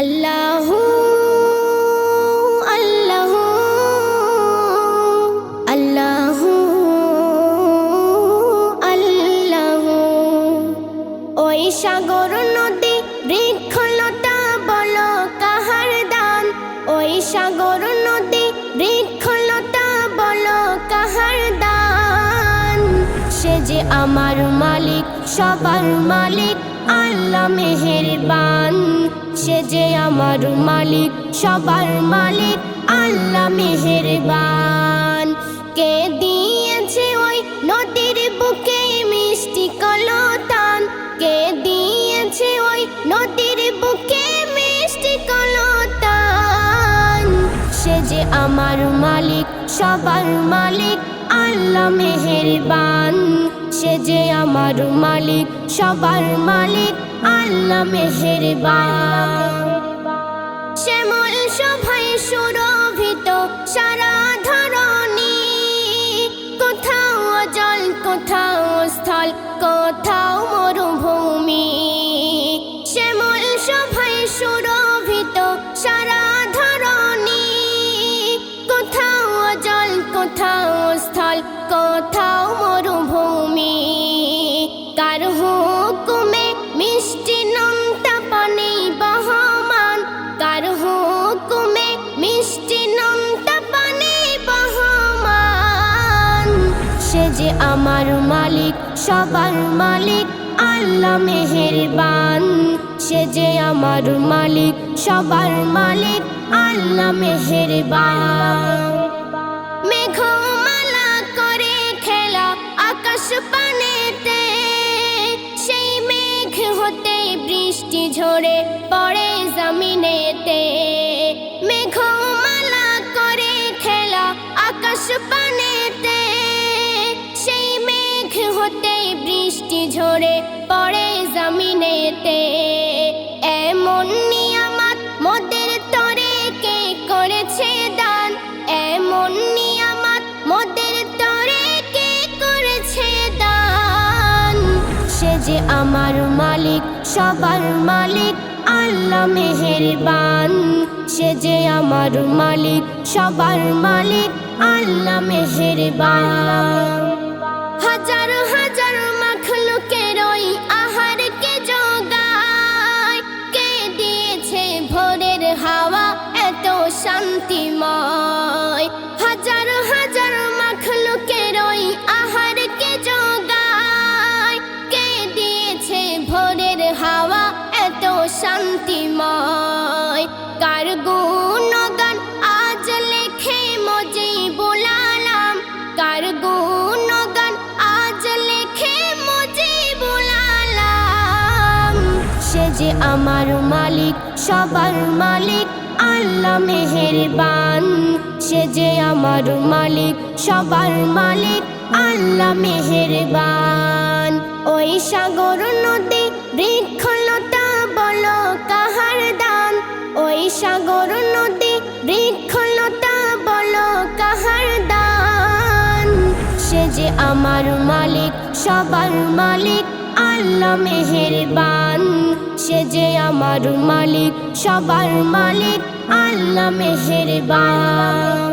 আল্লাহু আল্লাহু আল্লাহু আল্লাহু। ওই সাগর নদী বৃক্ষলতা বলো কাহার দান। ওই সাগর নদী বৃক্ষলতা বলো কাহার দান। সে যে আমার মালিক, সবার মালিক, আল্লাহ মেহেরবান। সে যে আমার মালিক, সবার মালিক, আল্লাহ মেহেরবান। কে দিয়েছে ওই নদীর বুকে মিষ্টি কলতান। কে দিয়েছে ওই নদীর বুকে মিষ্টি কলতান। সে যে আমার মালিক, সবার মালিক, আল্লাহ মেহেরবান। সে যে আমার মালিক, সবার মালিক, আল্লাহ মেহেরবান। শ্যামল শোভায় সুরভিত সারা ধরণী। কোথাও জল, কোথাও স্থল, কোথাও মরুভূমি। শ্যামল শোভায় সুরভিত সারা ধরণী। কোথাও জল, কোথাও স্থল, কোথাও মরুভূমি। কার হুকুমে মিষ্টি নোনতা পানি বহমান। কার হুকুমে মিষ্টি নোনতা পানি বহমান। সে যে আমার মালিক, সবার মালিক, আল্লাহ মেহেরবান। সে যে আমার মালিক, সবার মালিক, আল্লাহ মেহেরবান। মেঘমালা করে খেলা আকাশ পানেতে। সেই মেঘ হতে বৃষ্টি ঝরে পড়ে জমিনেতে। মেঘমালা করে খেলা আকাশ পানেতে। সেই মেঘ হতে বৃষ্টি ঝরে পড়ে জমিনেতে। এমন নিয়ামত মোদের তরে কে করেছে দান। এমন নিয়ামত মোদের তরে কে করেছে দান। সে যে আমার মালিক, সবার মালিক, আল্লাহ মেহেরবান। সে যে আমার মালিক, সবার মালিক, আল্লাহ মেহেরবান। হাজার হাজার মাখলুকের ওই আহারকে জোগায়। কে দিয়েছে ভোরের হাওয়া এত শান্তিময়। হাজার হাজার মাখলুকের ওই আহারকে জোগায়। কে দিয়েছে ভোরের হাওয়া এত শান্তিময়। কার গুণগান আজ লেখে মুজিবুল আলম। কার গুণগান আজ লেখে মুজিবুল আলম। সে যে আমার মালিক, সবার মালিক, আল্লাহ মেহেরবান। সে যে আমার মালিক, সবার মালিক, আল্লাহ মেহেরবান। ওই সাগর নদী বৃক্ষলতা বলো কাহার দান। ওই সাগর নদী বৃক্ষলতা বলো কাহার দান। সে যে আমার মালিক, সবার মালিক, আল্লাহ মেহেরবান। সে যে আমার মালিক, সবার মালিক, আল্লাহ মেহেরবান।